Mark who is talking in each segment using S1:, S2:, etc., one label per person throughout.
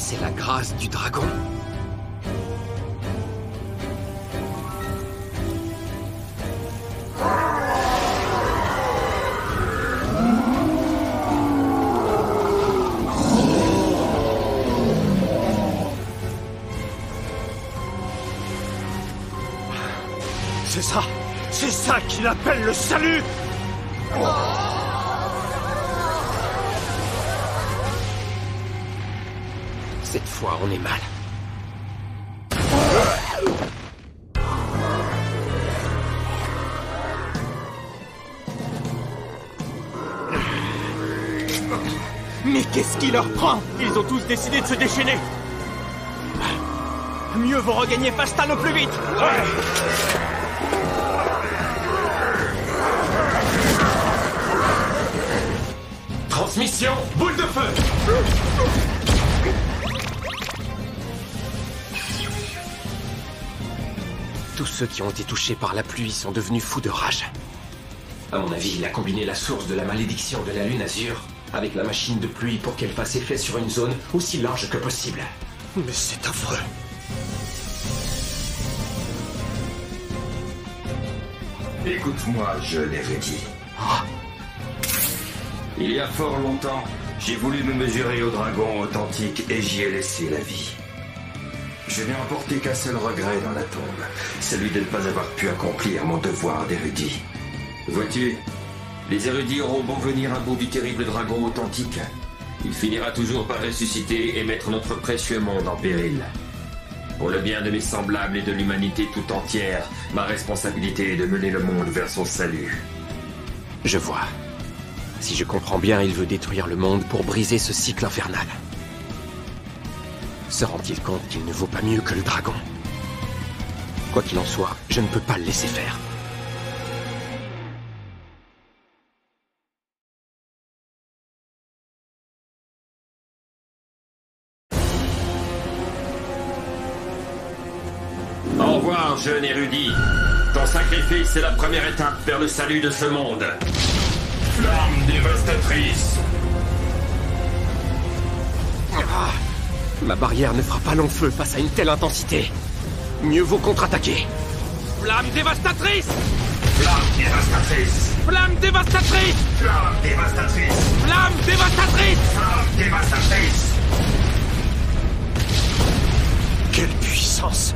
S1: C'est la grâce du dragon.
S2: C'est ça qu'il appelle le salut!
S1: Cette fois, on est mal.
S2: Mais qu'est-ce qui leur prend? Ils ont tous décidé de se déchaîner. Mieux vaut regagner Fastan au plus vite. Ouais.
S3: Transmission, boule de feu!
S1: Tous ceux qui ont été touchés par la pluie sont devenus fous de rage. À mon avis, il a combiné la source de la malédiction de la lune azur avec la machine de pluie pour qu'elle fasse effet sur une zone aussi large que possible.
S2: Mais c'est affreux.
S4: Écoute-moi, jeune érudit. Il y a fort longtemps, j'ai voulu me mesurer au dragon authentique et j'y ai laissé la vie. Je n'ai emporté qu'un seul regret dans la tombe, celui de ne pas avoir pu accomplir mon devoir d'érudit. Vois-tu, les érudits auront beau venir à bout du terrible dragon authentique, il finira toujours par ressusciter et mettre notre précieux monde en péril. Pour le bien de mes semblables et de l'humanité tout entière, ma responsabilité est de mener le monde vers son salut.
S1: Je vois. Si je comprends bien, il veut détruire le monde pour briser ce cycle infernal. Se rend-il compte qu'il ne vaut pas mieux que le dragon? Quoi qu'il en soit, je ne peux pas le laisser faire.
S4: Au revoir, jeune érudit. Ton sacrifice est la première étape vers le salut de ce monde. Flamme dévastatrice.
S1: Ah, ma barrière ne fera pas long feu face à une telle intensité. Mieux vaut contre-attaquer.
S2: Flamme dévastatrice!
S4: Flamme dévastatrice.
S2: Flamme dévastatrice!
S4: Flamme dévastatrice.
S2: Flamme dévastatrice!
S4: Flamme dévastatrice.
S2: Quelle puissance!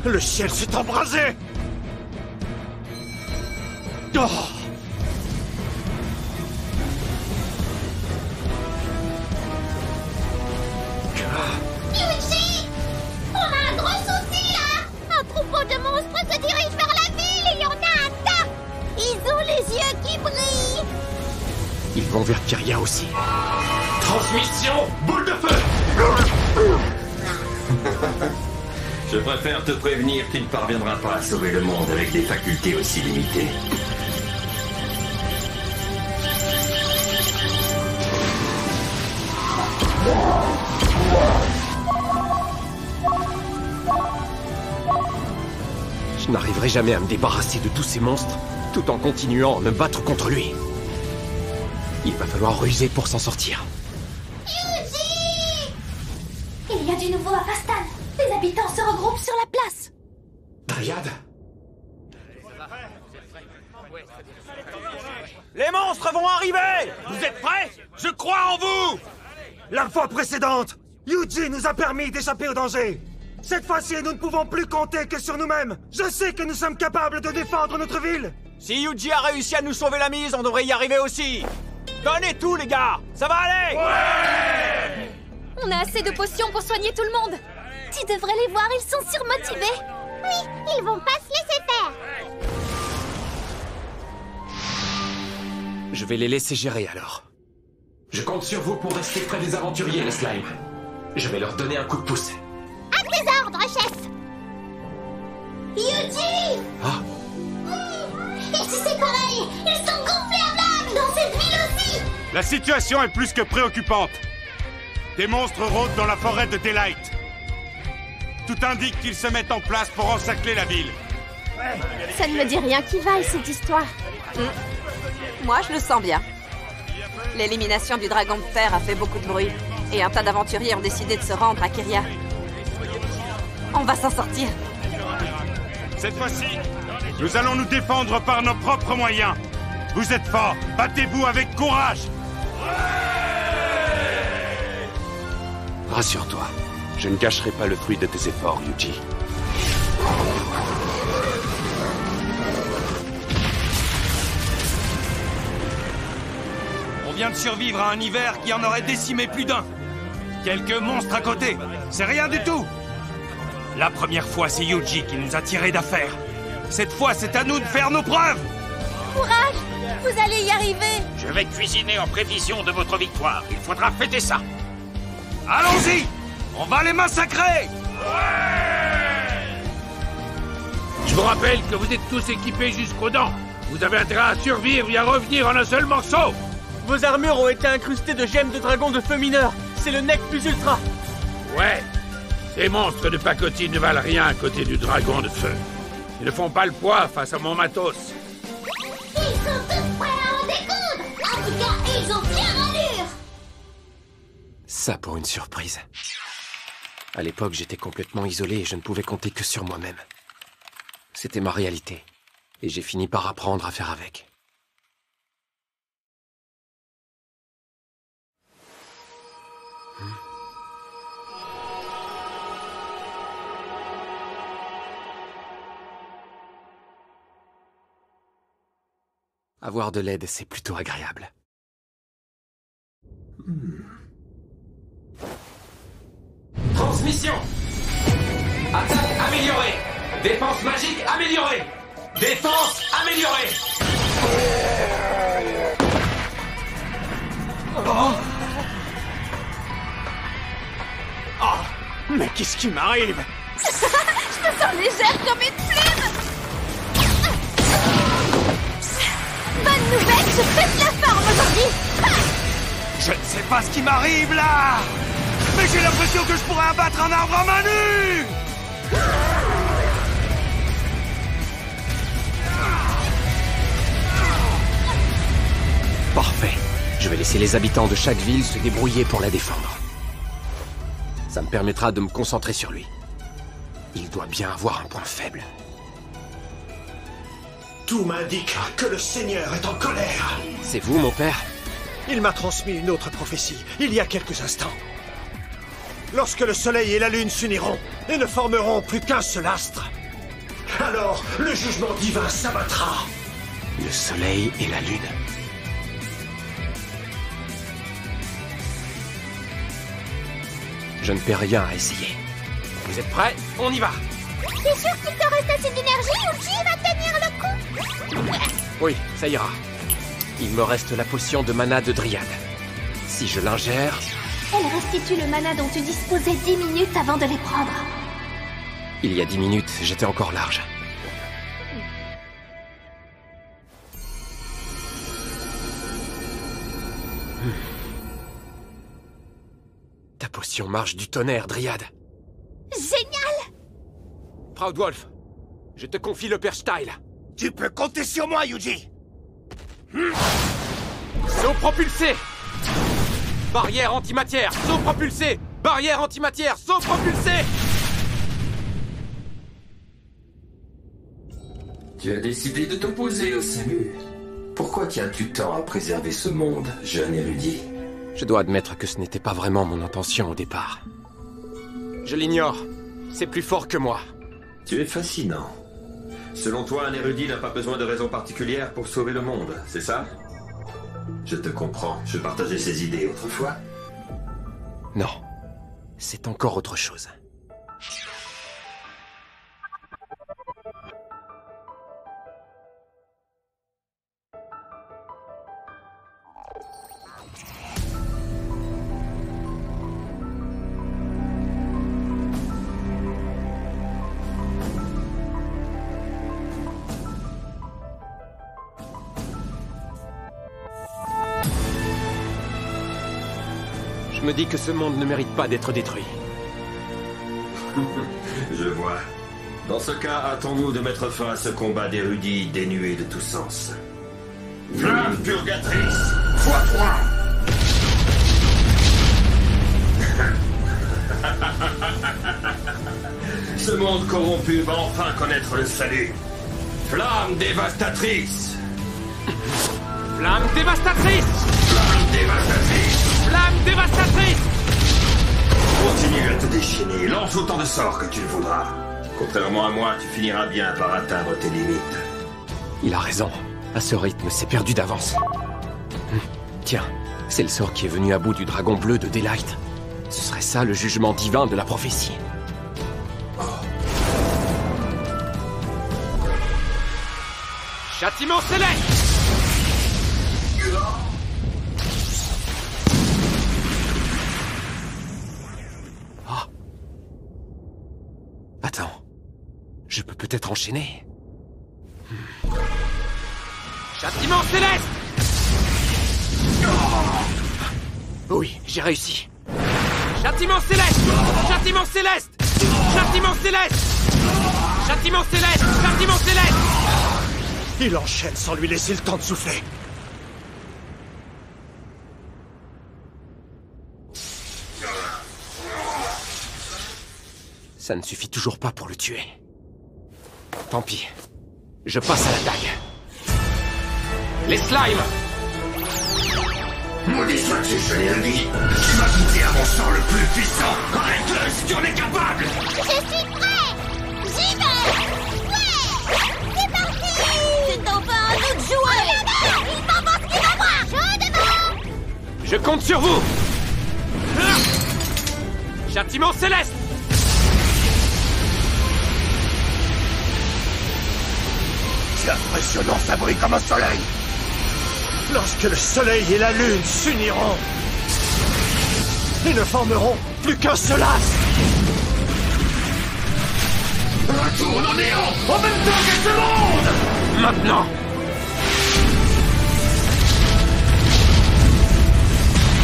S2: Le ciel s'est embrasé! Oh!
S5: Yuji! On a un gros souci là! Un troupeau de monstres se dirige vers la ville et il y en a un tas! Ils ont les yeux qui brillent!
S1: Ils vont vers Kyria aussi.
S3: Transmission, boule de feu!
S4: Je préfère te prévenir que tu ne parviendras pas à sauver le monde avec des facultés aussi limitées.
S1: Je n'arriverai jamais à me débarrasser de tous ces monstres, tout en continuant à me battre contre lui. Il va falloir ruser pour s'en sortir.
S5: Yuji! Il y a du nouveau à Fastan. Les habitants se regroupent sur la place.
S1: Dryad?
S2: Les monstres vont arriver! Vous êtes prêts? Je crois en vous!
S6: La fois précédente, Yuji nous a permis d'échapper au danger. Cette fois-ci, nous ne pouvons plus compter que sur nous-mêmes. Je sais que nous sommes capables de défendre notre ville.
S2: Si Yuji a réussi à nous sauver la mise, on devrait y arriver aussi. Donnez tout, les gars! Ça va aller!
S3: Ouais!
S5: On a assez de potions pour soigner tout le monde. Tu devrais les voir, ils sont surmotivés. Oui, ils vont pas se laisser faire.
S1: Je vais les laisser gérer alors.
S3: Je compte sur vous pour rester près des aventuriers, les slimes. Je vais leur donner un coup de pouce.
S5: À tes ordres, chef. Yuji!
S1: Ah,
S5: Ici c'est pareil. Ils sont gonflés à blague dans cette ville aussi.
S7: La situation est plus que préoccupante. Des monstres rôdent dans la forêt de Daylight. Tout indique qu'ils se mettent en place pour encercler la ville.
S5: Ça ne me dit rien qui vaille, cette histoire.
S8: Moi, je le sens bien. L'élimination du dragon de fer a fait beaucoup de bruit. et un tas d'aventuriers ont décidé de se rendre à Kyria. On va s'en sortir.
S7: Cette fois-ci, nous allons nous défendre par nos propres moyens. Vous êtes forts, battez-vous avec courage.
S1: Rassure-toi, je ne gâcherai pas le fruit de tes efforts, Yuji.
S2: On vient de survivre à un hiver qui en aurait décimé plus d'un. Quelques monstres à côté, c'est rien du tout. La première fois, c'est Yuji qui nous a tirés d'affaire. Cette fois, c'est à nous de faire nos preuves.
S5: Courage! Vous allez y arriver!
S2: Je vais cuisiner en prévision de votre victoire. Il faudra fêter ça. Allons-y! On va les massacrer!
S9: Je vous rappelle que vous êtes tous équipés jusqu'aux dents. Vous avez intérêt à survivre et à revenir en un seul morceau.
S2: Vos armures ont été incrustées de gemmes de dragon de feu mineur. C'est le nec plus ultra.
S9: Ouais. Ces monstres de pacotille ne valent rien à côté du dragon de feu. Ils ne font pas le poids face à mon matos.
S5: Ils sont tous prêts à en découdre! En tout cas, ils ont bien allure!
S1: Ça pour une surprise. À l'époque, j'étais complètement isolé et je ne pouvais compter que sur moi-même. C'était ma réalité. Et j'ai fini par apprendre à faire avec. Avoir de l'aide, c'est plutôt agréable.
S3: Transmission. Attaque améliorée. Défense magique améliorée. Défense améliorée.
S2: Oh, mais qu'est-ce qui m'arrive?
S8: Je me sens légère comme une plume.
S5: Bonne nouvelle, je pète la forme aujourd'hui!
S2: Je ne sais pas ce qui m'arrive là! Mais j'ai l'impression que je pourrais abattre un arbre à main nue!
S1: Parfait. Je vais laisser les habitants de chaque ville se débrouiller pour la défendre. Ça me permettra de me concentrer sur lui. Il doit bien avoir un point faible.
S6: Tout m'indique que le Seigneur est en colère.
S1: C'est vous, mon père?
S6: Il m'a transmis une autre prophétie, il y a quelques instants. Lorsque le soleil et la lune s'uniront et ne formeront plus qu'un seul astre, alors le jugement divin s'abattra.
S1: Le soleil et la lune. Je ne perds rien à essayer.
S2: Vous êtes prêts? On y va!
S5: T'es sûr qu'il te reste assez d'énergie ou Yuji va tenir le coup?
S1: Oui, ça ira. Il me reste la potion de mana de Dryade. Si je l'ingère...
S5: Elle restitue le mana dont tu disposais 10 minutes avant de les prendre.
S1: Il y a 10 minutes, j'étais encore large. Ta potion marche du tonnerre, Dryade.
S5: Génial!
S1: Proudwolf, je te confie le Perstyle.
S2: Tu peux compter sur moi, Yuji!
S1: Saut propulsé! Barrière antimatière, saut propulsé! Barrière antimatière, saut propulsé!
S4: Tu as décidé de t'opposer au salut. Pourquoi tiens-tu tant à préserver ce monde, jeune érudit?
S1: Je dois admettre que ce n'était pas vraiment mon intention au départ. Je l'ignore. C'est plus fort que moi.
S4: Tu es fascinant. Selon toi, un érudit n'a pas besoin de raison particulière pour sauver le monde, c'est ça? Je te comprends. Je partageais ces idées autrefois.
S1: Non. C'est encore autre chose. Je me dis que ce monde ne mérite pas d'être détruit.
S4: Je vois. Dans ce cas, hâtons-nous de mettre fin à ce combat d'érudits dénué de tout sens. Flamme purgatrice, x3. corrompu va enfin connaître le salut. Flamme dévastatrice!
S2: Flamme dévastatrice!
S4: Flamme dévastatrice!
S2: Flamme dévastatrice!
S4: Continue à te déchaîner, lance autant de sorts que tu le voudras. Contrairement à moi, tu finiras bien par atteindre tes limites.
S1: Il a raison. À ce rythme, c'est perdu d'avance. Tiens, c'est le sort qui est venu à bout du dragon bleu de Daylight. Ce serait ça le jugement divin de la prophétie.
S2: Châtiment céleste!
S1: Ah. Attends. Je peux peut-être enchaîner.
S2: Châtiment céleste!
S1: Oui, j'ai réussi.
S2: Châtiment céleste! Châtiment céleste! Châtiment céleste! Châtiment céleste! Châtiment céleste!
S6: Il enchaîne sans lui laisser le temps de souffler.
S1: Ça ne suffit toujours pas pour le tuer. Tant pis. Je passe à l'attaque. Les slimes!
S4: Maudit sois-tu, je l'ai dit. Tu m'as goûté à mon sang le plus puissant. Arrête-le si tu en es capable!
S5: Je suis prêt! J'y vais! Ouais! C'est parti! C'est enfin à nous de jouer! Oh là là! Il m'avance qu'il va voir! Je devant!
S2: Je compte sur vous! Châtiment céleste!
S4: C'est impressionnant, ça brille comme un soleil.
S6: Lorsque le soleil et la lune s'uniront, ils ne formeront plus qu'un seul astre.
S4: Retourne en néant en même temps que ce monde!
S2: Maintenant!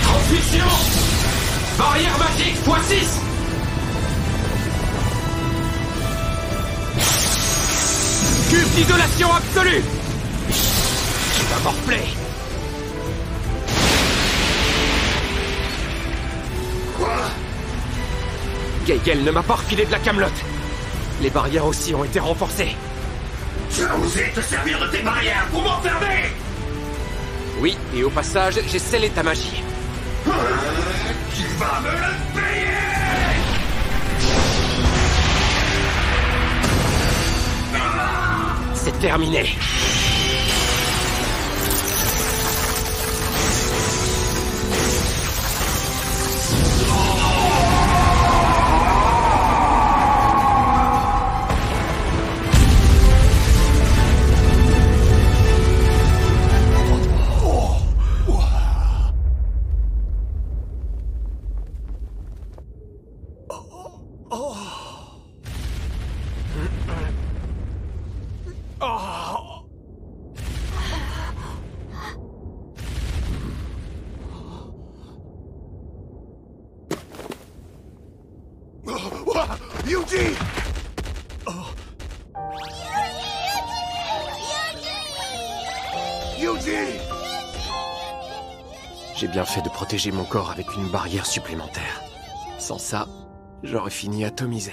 S2: Transmission! Barrière magique x6! Cube d'isolation absolue! Tu vas morfler!
S4: Quoi?
S2: Geigel ne m'a pas refilé de la camelote. Les barrières aussi ont été renforcées.
S4: Tu as osé te servir de tes barrières pour m'enfermer!
S2: Oui, et au passage, j'ai scellé ta magie.
S4: Tu vas me le payer!
S2: C'est terminé.
S6: Yuji! Yuji!
S1: J'ai bien fait de protéger mon corps avec une barrière supplémentaire. Sans ça, j'aurais fini atomisé.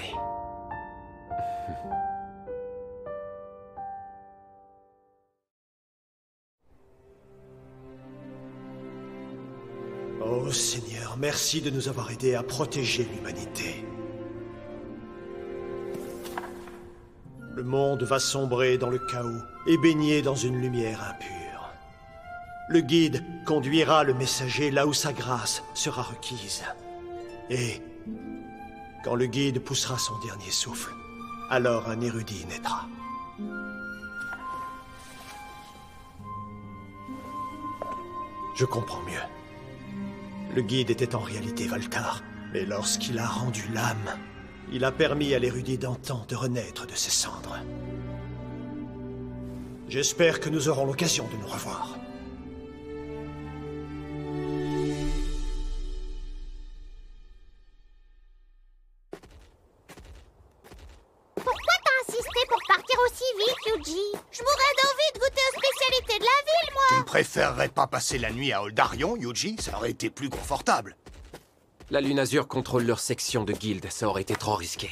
S6: Oh Seigneur, merci de nous avoir aidés à protéger l'humanité. Le monde va sombrer dans le chaos et baigner dans une lumière impure. Le guide conduira le messager là où sa grâce sera requise. Et quand le guide poussera son dernier souffle, alors un érudit naîtra. Je comprends mieux. Le guide était en réalité Valtar, mais lorsqu'il a rendu l'âme, il a permis à l'érudit d'antan de renaître de ses cendres. J'espère que nous aurons l'occasion de nous revoir.
S5: Pourquoi t'as insisté pour partir aussi vite, Yuji? Je mourrais d'envie de goûter aux spécialités de la ville, moi!
S10: Tu ne préférerais pas passer la nuit à Oldarion, Yuji? Ça aurait été plus confortable.
S1: La Lune Azur contrôle leur section de guilde, ça aurait été trop risqué.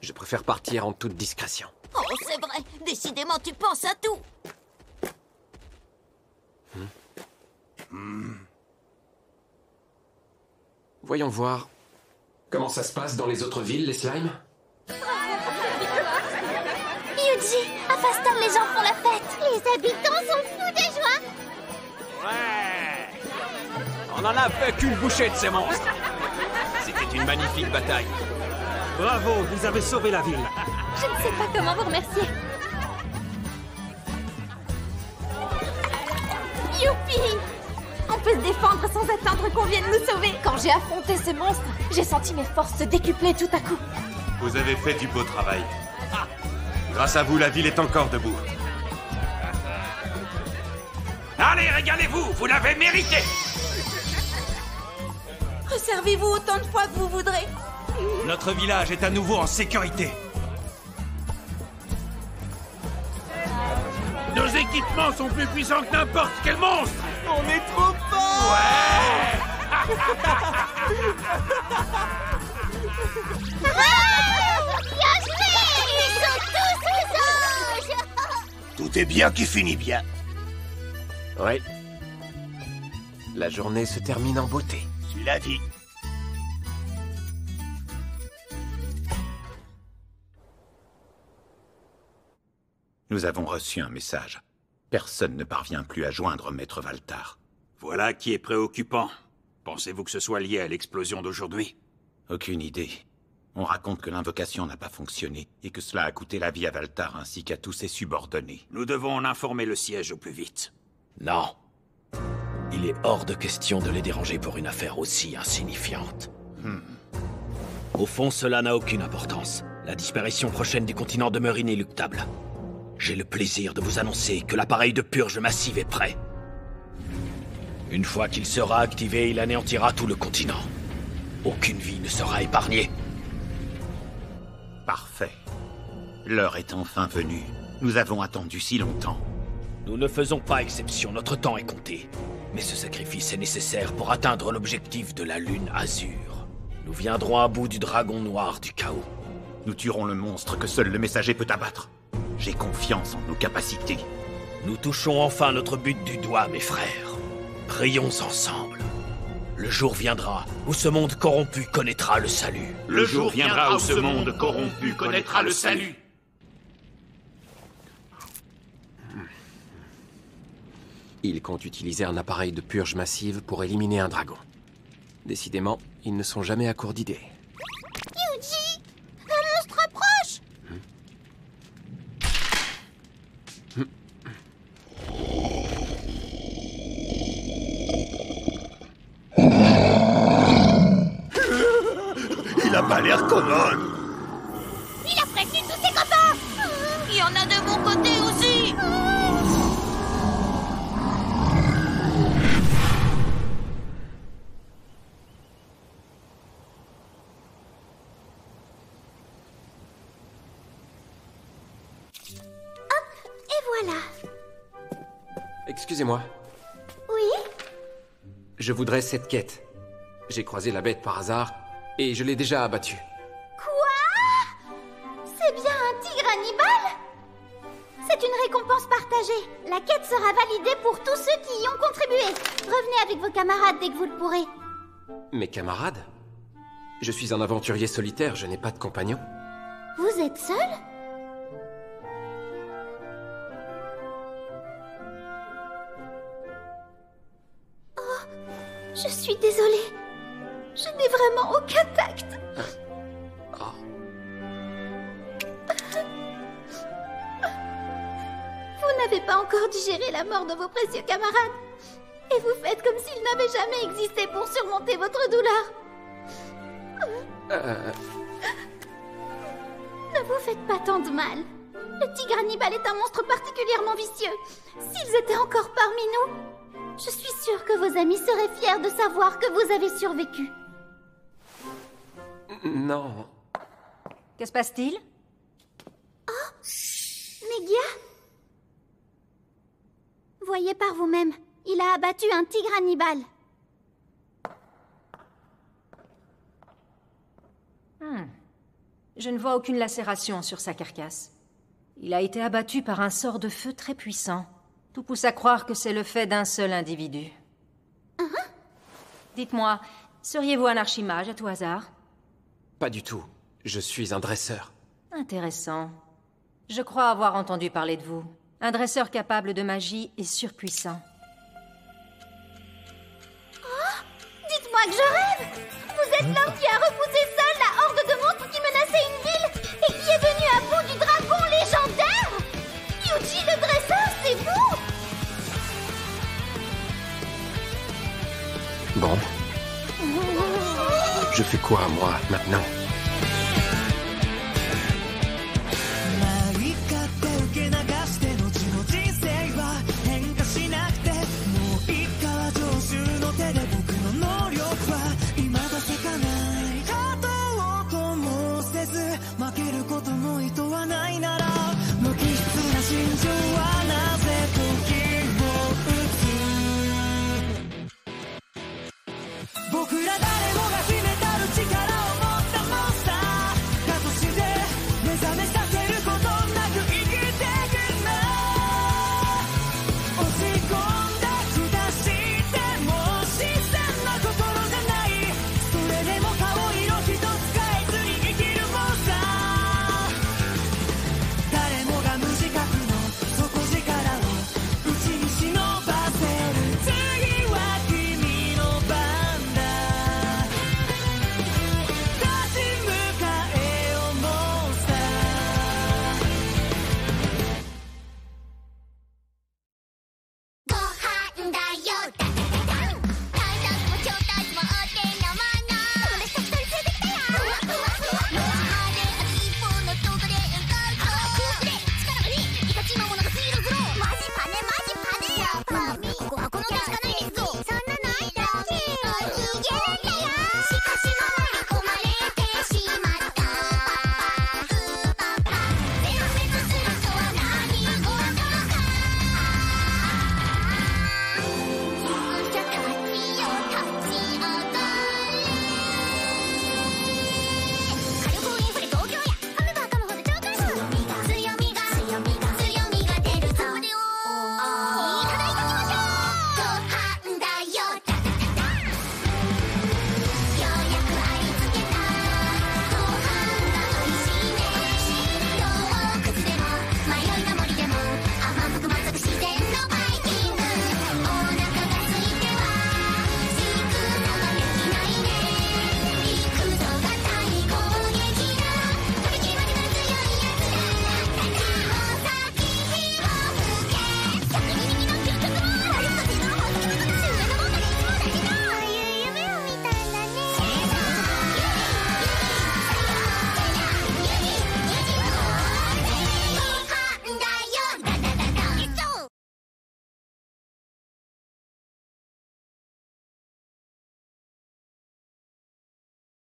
S1: Je préfère partir en toute discrétion.
S5: Oh, c'est vrai. Décidément, tu penses à tout.
S1: Voyons voir.
S3: Comment ça se passe dans les autres villes, les slimes?
S5: Yuji, à Faston, les gens font la fête. Les habitants sont fous de joie.
S11: Ouais! On en a fait qu'une bouchée de ces monstres. C'était une magnifique bataille.
S6: Bravo, vous avez sauvé la ville.
S5: Je ne sais pas comment vous remercier. Youpi! On peut se défendre sans attendre qu'on vienne nous sauver. Quand j'ai affronté ces monstres, j'ai senti mes forces se décupler tout à coup.
S7: Vous avez fait du beau travail. Grâce à vous, la ville est encore debout.
S2: Allez, régalez-vous, vous l'avez mérité.
S8: Resservez-vous autant de fois que vous voudrez.
S2: Notre village est à nouveau en sécurité.
S9: Nos équipements sont plus puissants que n'importe quel monstre.
S11: On est trop forts!
S5: Bien joué! Ils sont tous aux anges!
S10: Tout est bien qui finit bien.
S1: Ouais. La journée se termine en beauté.
S10: Tu l'as dit.
S9: Nous avons reçu un message. Personne ne parvient plus à joindre Maître Valtar.
S2: Voilà qui est préoccupant. Pensez-vous que ce soit lié à l'explosion d'aujourd'hui?
S9: Aucune idée. On raconte que l'invocation n'a pas fonctionné et que cela a coûté la vie à Valtar ainsi qu'à tous ses subordonnés.
S2: Nous devons en informer le siège au plus vite.
S11: Non. Il est hors de question de les déranger pour une affaire aussi insignifiante. Au fond, cela n'a aucune importance. La disparition prochaine du continent demeure inéluctable. J'ai le plaisir de vous annoncer que l'appareil de purge massive est prêt. Une fois qu'il sera activé, il anéantira tout le continent. Aucune vie ne sera épargnée.
S9: Parfait. L'heure est enfin venue. Nous avons attendu si longtemps.
S11: Nous ne faisons pas exception, notre temps est compté. Mais ce sacrifice est nécessaire pour atteindre l'objectif de la Lune Azur. Nous viendrons à bout du dragon noir du chaos.
S9: Nous tuerons le monstre que seul le messager peut abattre. J'ai confiance en nos capacités.
S11: Nous touchons enfin notre but du doigt, mes frères. Prions ensemble. Le jour viendra où ce monde corrompu connaîtra le salut.
S9: Le jour viendra où ce monde corrompu connaîtra le salut.
S1: Ils comptent utiliser un appareil de purge massive pour éliminer un dragon. Décidément, ils ne sont jamais à court d'idées.
S5: Yuji! Un monstre approche!
S10: Il a pas l'air commode.
S5: Il a prévenu tous ses copains! Il y en a de mon côté aussi! Et voilà.
S1: Excusez-moi,
S5: Oui?
S1: je voudrais cette quête. J'ai croisé la bête par hasard, et je l'ai déjà abattue.
S5: Quoi? C'est bien un tigre Hannibal? C'est une récompense partagée. La quête sera validée pour tous ceux qui y ont contribué. Revenez avec vos camarades dès que vous le pourrez.
S1: Mes camarades? Je suis un aventurier solitaire, je n'ai pas de compagnon.
S5: Vous êtes seul? Oh, je suis désolée. Je n'ai vraiment aucun tact. Vous n'avez pas encore digéré la mort de vos précieux camarades. Et vous faites comme s'ils n'avaient jamais existé pour surmonter votre douleur. Ne vous faites pas tant de mal. Le tigre Hannibal est un monstre particulièrement vicieux. S'ils étaient encore parmi nous, je suis sûre que vos amis seraient fiers de savoir que vous avez survécu.
S1: Non.
S8: Que se passe-t-il?
S5: Negia? Voyez par vous-même, il a abattu un tigre Hannibal.
S12: Je ne vois aucune lacération sur sa carcasse. Il a été abattu par un sort de feu très puissant. Tout pousse à croire que c'est le fait d'un seul individu. Dites-moi, seriez-vous un archimage à tout hasard?
S1: Pas du tout. Je suis un dresseur.
S12: Intéressant. Je crois avoir entendu parler de vous. Un dresseur capable de magie et surpuissant.
S5: Dites-moi que je rêve! Vous êtes l'homme qui a repoussé seul la horde de monstres qui menaçait une ville et qui est venu à bout du dragon légendaire! Yuji le dresseur, c'est vous!
S1: Bon. Je fais quoi, moi, maintenant?